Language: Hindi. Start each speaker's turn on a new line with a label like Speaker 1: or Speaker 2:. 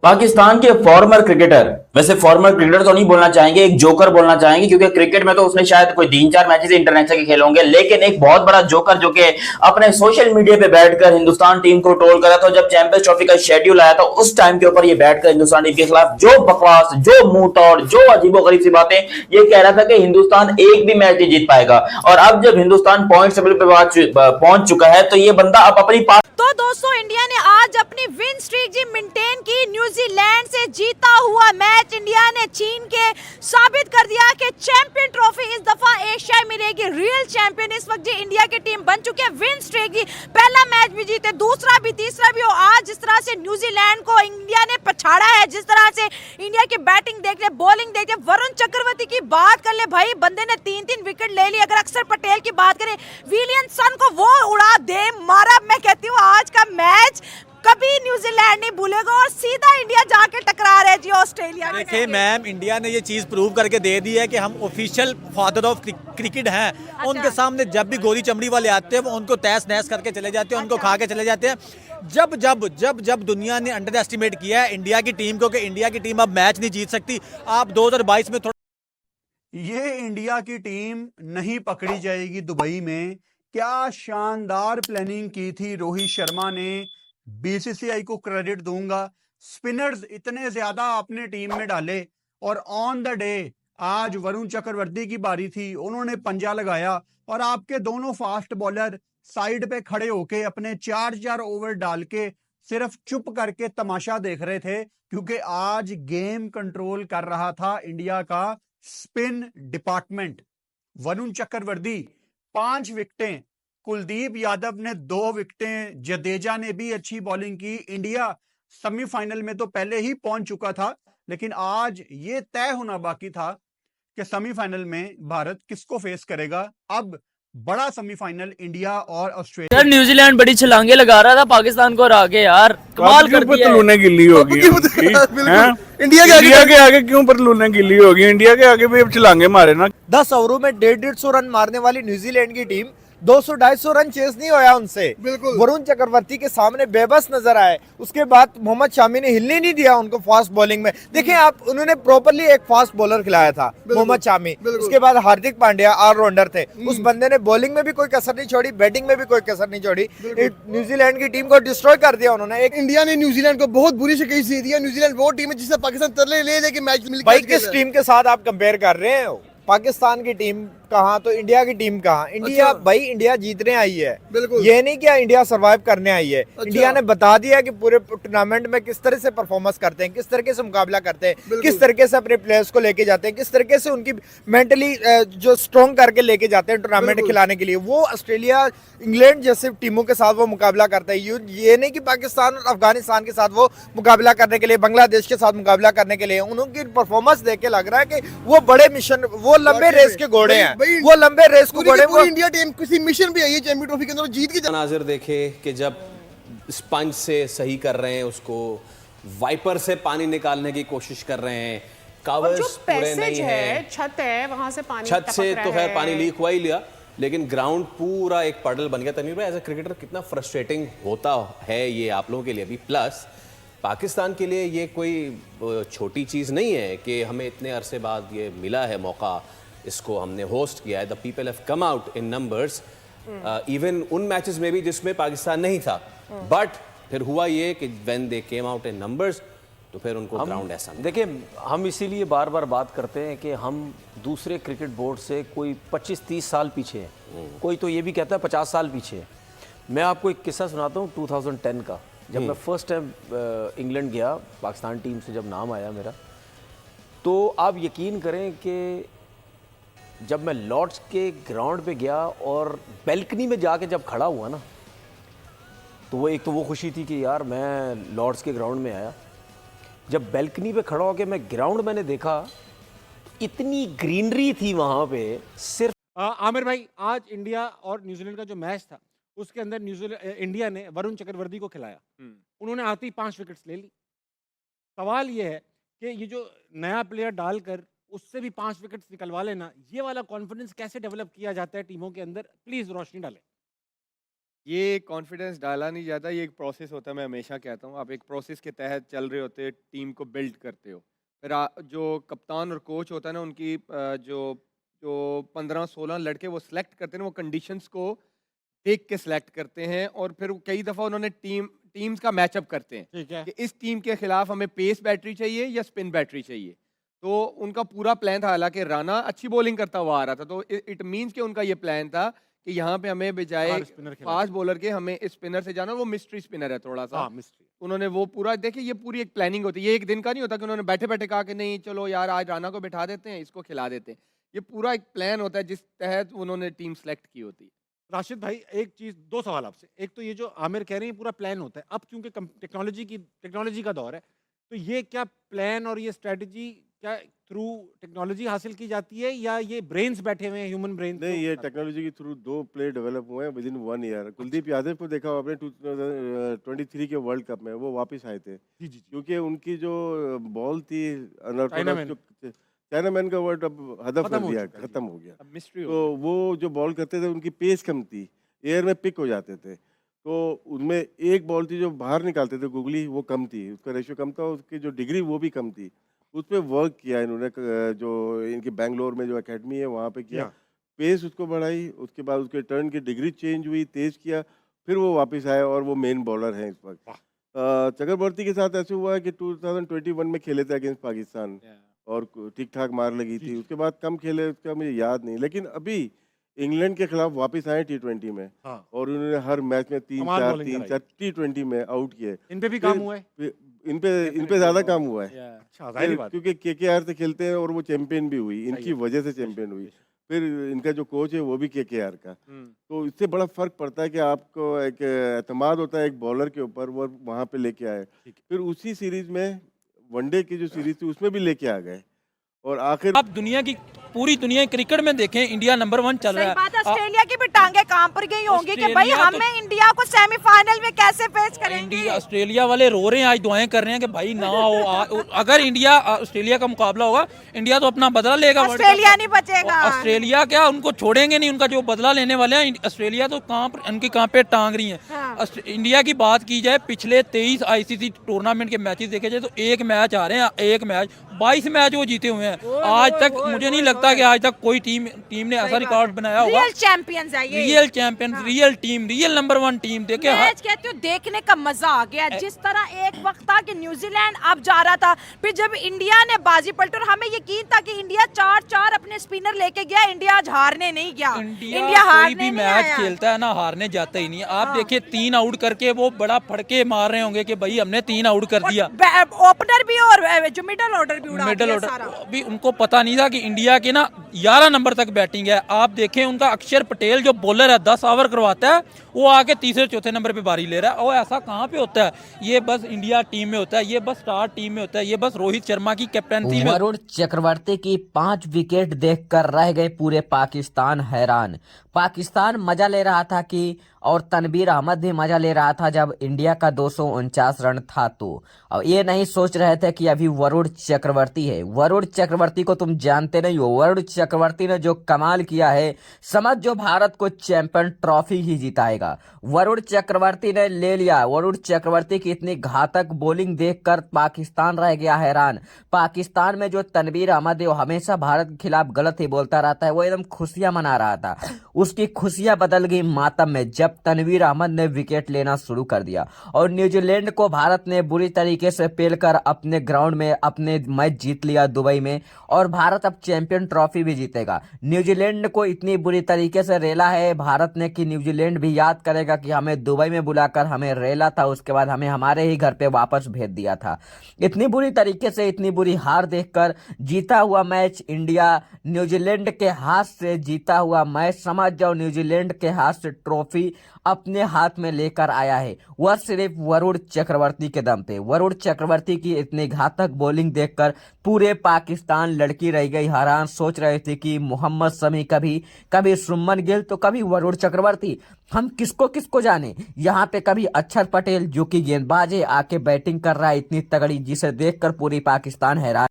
Speaker 1: पाकिस्तान के फॉर्मर क्रिकेटर, वैसे फॉर्मर क्रिकेटर तो नहीं बोलना चाहेंगे, एक जोकर बोलना चाहेंगे, क्योंकि क्रिकेट में तो उसने शायद कोई 3-4 मैचेस इंटरनेशनल के खेले होंगे, लेकिन एक बहुत बड़ा जोकर जो कि अपने सोशल मीडिया पे बैठकर हिंदुस्तान टीम को ट्रोल करा था। जब चैंपियंस ट्रॉफी का शेड्यूल आया था उस टाइम के ऊपर ये बैठकर हिंदुस्तान टीम के खिलाफ जो बकवास, जो मुंह तोड़, जो अजीबोगरीब सी बातें ये कह रहा था कि हिंदुस्तान एक भी मैच नहीं जीत पाएगा। और अब जब हिंदुस्तान पॉइंट टेबल पे पहुंच चुका है तो ये बंदा अब अपनी
Speaker 2: तो दोस्तों इंडिया ने आज अपनी विन स्ट्रीक जी मेंटेन की। न्यूजीलैंड से जीता हुआ मैच इंडिया ने छीन के साबित कर दिया कि चैंपियन ट्रॉफी इस दफा एशिया मिलेगी। रियल चैंपियन इस वक्त जी इंडिया की टीम बन चुकी है। विन स्ट्रीक जी, पहला मैच भी जीते, दूसरा भी, तीसरा भी हो। आज जिस तरह से न्यूजीलैंड को इंडिया ने पछाड़ा है, जिस तरह से इंडिया की बैटिंग देख ले, बॉलिंग देख ले, वरुण चक्रवर्ती की बात कर ले भाई, बंदे ने 3-3 विकेट ले ली। अगर अक्षर पटेल की बात करें, विलियमसन को वो उड़ा दे मारा। मैं कहती हूँ आज का मैच कभी न्यूजीलैंड नहीं भूलेगा और सीधा इंडिया जाके टकरा रहा है जी ऑस्ट्रेलिया में।
Speaker 3: देखिए मैम, इंडिया ने ये चीज़ प्रूव करके दे दी है कि हम ऑफिशियल फादर ऑफ क्रिकेट हैं।
Speaker 2: अच्छा।
Speaker 3: उनके सामने जब भी गोली चमड़ी वाले आते हैं वो उनको तहस नहस करके चले जाते हैं, उनको खा के चले जाते हैं। जब जब जब जब दुनिया ने अंडर एस्टिमेट किया है इंडिया की टीम को कि इंडिया की टीम अब मैच नहीं जीत सकती, आप 2022 में थोड़ा
Speaker 4: ये इंडिया की टीम नहीं पकड़ी जाएगी दुबई में। क्या शानदार प्लानिंग की थी रोहित शर्मा ने, बीसीसीआई को क्रेडिट दूंगा। स्पिनर्स इतने ज्यादा अपने टीम में डाले और ऑन द डे आज वरुण चक्रवर्ती की बारी थी, उन्होंने पंजा लगाया और आपके दोनों फास्ट बॉलर साइड पे खड़े होके अपने 4-4 ओवर डाल के सिर्फ चुप करके तमाशा देख रहे थे, क्योंकि आज गेम कंट्रोल कर रहा था इंडिया का स्पिन डिपार्टमेंट। वरुण चक्रवर्ती 5 विकेटें, कुलदीप यादव ने 2 विकेटें, जडेजा ने भी अच्छी बॉलिंग की। इंडिया सेमीफाइनल में तो पहले ही पहुंच चुका था, लेकिन आज ये तय होना बाकी था कि सेमीफाइनल में भारत किसको फेस करेगा। अब बड़ा सेमीफाइनल इंडिया और ऑस्ट्रेलिया।
Speaker 5: यार न्यूजीलैंड बड़ी छलांगे लगा रहा था पाकिस्तान को हरा के, यार कमाल कर दिया है।
Speaker 6: पतलूने गिल्ली होगी इंडिया के आगे क्यों पतलूने गिल्ली होगी? इंडिया के आगे भी अब छलांगे मारे ना।
Speaker 7: 10 ओवरों में 150 रन मारने वाली न्यूजीलैंड की टीम 200-250 रन चेस नहीं होया उनसे। वरुण चक्रवर्ती के सामने बेबस नजर आए। उसके बाद मोहम्मद शामी ने हिलने नहीं दिया उनको फास्ट बॉलिंग में। देखें आप, उन्होंने प्रॉपर्ली एक फास्ट बॉलर खिलाया था मोहम्मद शामी। उसके बाद हार्दिक पांड्या ऑलराउंडर थे, उस बंदे ने बॉलिंग में भी कोई कसर नहीं छोड़ी, बैटिंग में भी कोई कसर नहीं छोड़ी। न्यूजीलैंड की टीम को डिस्ट्रॉय कर दिया उन्होंने।
Speaker 8: इंडिया ने न्यूजीलैंड को बहुत बुरी शिकस्त दे दिया। न्यूजीलैंड वो टीम है जिससे पाकिस्तान तरले ले लेके मैच मिल।
Speaker 7: भाई किस टीम के साथ आप कंपेयर कर रहे हैं? पाकिस्तान की टीम कहाँ तो इंडिया की टीम कहाँ? इंडिया
Speaker 8: अच्छा।
Speaker 7: भाई इंडिया जीतने आई है,
Speaker 8: बिल्कुल।
Speaker 7: ये नहीं कि इंडिया सरवाइव करने आई है।
Speaker 8: अच्छा।
Speaker 7: इंडिया ने बता दिया कि पूरे टूर्नामेंट में किस तरह से परफॉर्मेंस करते हैं, किस तरीके से मुकाबला करते हैं, किस तरीके से अपने प्लेयर्स को लेके जाते हैं, किस तरीके से उनकी मेंटली जो स्ट्रॉन्ग करके लेके जाते हैं टूर्नामेंट खिलाने के लिए। वो ऑस्ट्रेलिया, इंग्लैंड जैसे टीमों के साथ वो मुकाबला करता है। ये नहीं कि पाकिस्तान और अफगानिस्तान के साथ वो मुकाबला करने के लिए, बांग्लादेश के साथ मुकाबला करने के लिए। उनकी परफॉर्मेंस देख के लग रहा है कि वो बड़े मिशन, वो लंबे रेस के घोड़े हैं, वो लंबे रेस को घोड़े।
Speaker 8: पूरी इंडिया टीम किसी मिशन पे आई है चैंपियन ट्रॉफी के अंदर, जीत के
Speaker 9: मनाजिर देखे कि जब स्पंज से सही कर रहे हैं, उसको वाइपर से पानी निकालने की कोशिश कर रहे हैं। कवर्स पूरे नहीं है,
Speaker 10: छत है, वहां से पानी
Speaker 9: छत से तो खैर पानी लीक हुआ ही लिया, लेकिन ग्राउंड पूरा एक पडल बन गया। तनवीर भाई, एज ए क्रिकेटर कितना फ्रस्ट्रेटिंग होता है ये आप लोगों के लिए भी, प्लस पाकिस्तान के लिए ये कोई छोटी चीज़ नहीं है कि हमें इतने अरसे बाद ये मिला है मौका, इसको हमने होस्ट किया है। The people have come out in numbers, even उन मैचेस में भी जिसमें पाकिस्तान नहीं था, बट फिर हुआ ये कि when they came out in numbers तो फिर उनको ग्राउंड ऐसा मिला।
Speaker 11: देखिए, हम इसीलिए बार बार बात करते हैं कि हम दूसरे क्रिकेट बोर्ड से कोई 25-30 साल पीछे हैं, कोई तो ये भी कहता है 50 साल पीछे है। मैं आपको एक किस्सा सुनाता हूँ 2010 का, जब मैं फर्स्ट टाइम इंग्लैंड गया, पाकिस्तान टीम से जब नाम आया मेरा, तो आप यकीन करें कि जब मैं लॉर्ड्स के ग्राउंड पे गया और बैल्कनी में जाके जब खड़ा हुआ ना, तो वो एक तो वो खुशी थी कि यार मैं लॉर्ड्स के ग्राउंड में आया। जब बैल्कनी पे खड़ा होकर मैं ग्राउंड मैंने देखा, इतनी ग्रीनरी थी वहाँ पे। सिर्फ
Speaker 12: आमिर भाई, आज इंडिया और न्यूजीलैंड का जो मैच था उसके अंदर इंडिया ने वरुण चक्रवर्ती को खिलाया, उन्होंने आते ही 5 विकेट्स ले ली। सवाल ये है कि ये जो नया प्लेयर डालकर उससे भी 5 विकेट्स निकलवा लेना, ये वाला कॉन्फिडेंस कैसे डेवलप किया जाता है टीमों के अंदर? प्लीज रोशनी डालें। ये कॉन्फिडेंस डाला नहीं जाता, ये एक प्रोसेस होता है। मैं हमेशा कहता हूँ, आप एक प्रोसेस के तहत चल रहे होते हैं, टीम को बिल्ड करते हो। फिर जो कप्तान और कोच होता है ना, उनकी जो जो 15-16 लड़के वो सिलेक्ट करते हैं, वो कंडीशंस को देख के सिलेक्ट करते हैं, और फिर कई दफ़ा उन्होंने टीम्स का मैचअप करते हैं।
Speaker 3: ठीक है।
Speaker 12: कि इस टीम के खिलाफ हमें पेस बैटरी चाहिए या स्पिन बैटरी चाहिए। तो उनका पूरा प्लान था, हालांकि राणा अच्छी बॉलिंग करता हुआ आ रहा था, तो इट मीन्स कि उनका ये प्लान था कि यहाँ पे हमें बजाय फास्ट बॉलर के हमें स्पिनर से जाना। वो मिस्ट्री स्पिनर है थोड़ा सा।
Speaker 3: मिस्ट्री।
Speaker 12: उन्होंने वो पूरा, देखिए ये पूरी एक प्लानिंग होती है, ये एक दिन का नहीं होता कि उन्होंने बैठे बैठे कहा कि नहीं चलो यार आज राणा को बिठा देते हैं, इसको खिला देते हैं। ये पूरा एक प्लान होता है जिस तहत उन्होंने टीम सेलेक्ट की होती है।
Speaker 3: राशिद भाई, एक चीज, दो सवाल आपसे। एक तो ये जो आमिर कह रहे हैं पूरा प्लान होता है, अब क्योंकि टेक्नोलॉजी का दौर है, तो ये क्या प्लान और ये स्ट्रेटजी क्या थ्रू टेक्नोलॉजी हासिल की जाती है, या ये ब्रेन्स बैठे हुए हैं, ह्यूमन ब्रेन्स?
Speaker 6: नहीं, ये टेक्नोलॉजी के थ्रू 2 प्लेयर डेवलप हुए हैं with in 1 year. Kuldeep Yadav को देखा आपने 2023 के वर्ल्ड कप में, वो वापस आए थे क्योंकि उनकी जो बॉल थी चाइनामैन का वर्ड अब हदफ कर दिया, खत्म हो गया। तो वो जो बॉल करते थे उनकी पेस कम थी, एयर में पिक हो जाते थे, तो उनमें एक बॉल थी जो बाहर निकालते थे गुगली, वो कम थी, उसका रेशियो कम था, उसकी जो डिग्री वो भी कम थी। उस पर वर्क किया इन्होंने, जो इनकी बेंगलोर में जो एकेडमी है वहाँ पे किया, पेस उसको बढ़ाई, उसके बाद उसके टर्न की डिग्री चेंज हुई, तेज किया, फिर वो वापस आए और वो मेन बॉलर हैं इस वक्त। चक्रवर्ती के साथ ऐसे हुआ है कि 2021 में खेले थे अगेंस्ट पाकिस्तान और ठीक ठाक मार लगी थी, उसके बाद कम खेले, उसका मुझे याद नहीं, लेकिन अभी इंग्लैंड के खिलाफ वापस आए T20 में, और उन्होंने हर मैच में 3-4 T20 में आउट किए।
Speaker 3: इन पे भी काम हुआ है,
Speaker 6: इन पे ज्यादा काम हुआ है,
Speaker 3: अच्छा, जाहिर बात।
Speaker 6: क्योंकि KKR से खेलते हैं और वो चैंपियन भी हुई, इनकी वजह से चैंपियन हुई। फिर इनका जो कोच है वो भी KKR का, तो इससे बड़ा फर्क पड़ता है कि आपको एक एतमाद होता है एक बॉलर के ऊपर, वो वहाँ पे लेके आए। फिर उसी सीरीज में वनडे की जो सीरीज थी उसमें भी लेके आ गए, और आखिर
Speaker 5: आप दुनिया की पूरी दुनिया क्रिकेट में देखें, इंडिया नंबर 1 चल रहा है।
Speaker 2: बात, ऑस्ट्रेलिया की भी टांगे कहां पर गई होंगी कि भाई हमें इंडिया को सेमीफाइनल में कैसे फेस करेंगे।
Speaker 5: ऑस्ट्रेलिया वाले रो रहे हैं, आज दुआएं कर रहे हैं कि भाई ना हो। अगर इंडिया ऑस्ट्रेलिया का मुकाबला होगा, इंडिया तो अपना बदला लेगा,
Speaker 2: ऑस्ट्रेलिया नहीं बचेगा।
Speaker 5: ऑस्ट्रेलिया क्या, उनको छोड़ेंगे नहीं, उनका जो बदला लेने वाले हैं। ऑस्ट्रेलिया तो उनकी कहाँ पे टांग रही है। इंडिया की बात की जाए, पिछले 23 ICC टूर्नामेंट के मैचेस देखे जाए तो एक मैच आ रहे हैं, एक मैच 22 मैच वो जीते हुए हैं। आज तक मुझे नहीं लगता कि आज तक कोई टीम ने ऐसा रिकॉर्ड बनाया होगा।
Speaker 2: रियल चैंपियंस है ये,
Speaker 5: real champion, real team, real number 1 team. देखिए
Speaker 2: मैच कहते हो देखने का मजा आ गया। जिस तरह एक वक्त था कि न्यूजीलैंड अब जा रहा था, फिर जब इंडिया ने बाजी पलटी, और हमें यकीन था कि इंडिया 4-4 अपने स्पिनर लेके गया, इंडिया आज हारने नहीं गया। इंडिया
Speaker 5: कोई भी मैच खेलता है ना, हारने जाता ही नहीं। आप देखिए 3 आउट करके वो बड़ा फड़के मार रहे होंगे कि भाई हमने 3 आउट कर दिया।
Speaker 2: ओपनर भी और जो मिडिल ऑर्डर भी उड़ा दिया सारा।
Speaker 5: अभी उनको पता नहीं था कि इंडिया के ना 11 नंबर तक बैटिंग है। आप देखें उनका अक्षर पटेल जो बॉलर है 10 ओवर करवाता है, वो आके तीसरे चौथे नंबर पे बारी ले रहा है। और ऐसा कहाँ पे होता है? ये बस इंडिया टीम में होता है, ये बस स्टार टीम में होता है, ये बस रोहित शर्मा की कैप्टनसी में।
Speaker 10: वरुण चक्रवर्ती की 5 विकेट देखकर रह गए पूरे पाकिस्तान हैरान। पाकिस्तान मजा ले रहा था कि, और तनवीर अहमद भी मजा ले रहा था जब इंडिया का 249 रन था, तो अब ये नहीं सोच रहे थे कि अभी वरुण चक्रवर्ती है। वरुण चक्रवर्ती को तुम जानते नहीं हो। वरुण चक्रवर्ती ने जो कमाल किया है, समझ जो भारत को चैंपियन ट्रॉफी ही जिताएगा। वरुण चक्रवर्ती ने ले लिया। वरुण चक्रवर्ती की इतनी घातक बॉलिंग देखकर पाकिस्तान रह गया हैरान। पाकिस्तान में जो तनवीर अहमद है, वो हमेशा भारत के खिलाफ गलत ही बोलता रहता है, वो एकदम खुशियां मना रहा था। उसकी खुशियां बदल गई मातम में जब तनवीर अहमद ने विकेट लेना शुरू कर दिया, और न्यूजीलैंड को भारत ने बुरी तरीके से पेलकर अपने ग्राउंड में अपने मैच जीत लिया दुबई में, और भारत अब चैंपियन ट्रॉफी भी जीतेगा। न्यूजीलैंड को इतनी बुरी तरीके से रेला है भारत ने कि न्यूजीलैंड भी याद करेगा कि हमें दुबई में बुलाकर हमें रेला था, उसके बाद हमें हमारे ही घर पे वापस भेज दिया था। इतनी बुरी तरीके से इतनी बुरी हार देखकर जीता हुआ मैच, इंडिया न्यूजीलैंड के हाथ से जीता हुआ मैच, समझ जाओ न्यूजीलैंड के हाथ से ट्रॉफी अपने हाथ में लेकर आया है, वह सिर्फ वरुण चक्रवर्ती के दम पे। वरुण चक्रवर्ती की इतनी घातक बॉलिंग देखकर पूरे पाकिस्तान लड़की रह गई हैरान। सोच रहे थे कि मोहम्मद शमी कभी शुभमन गिल तो कभी वरुण चक्रवर्ती, हम किसको किसको जाने। यहाँ पे कभी अक्षर पटेल जो कि गेंदबाज है आके बैटिंग कर रहा है इतनी तगड़ी, जिसे देखकर पूरी पाकिस्तान हैरान।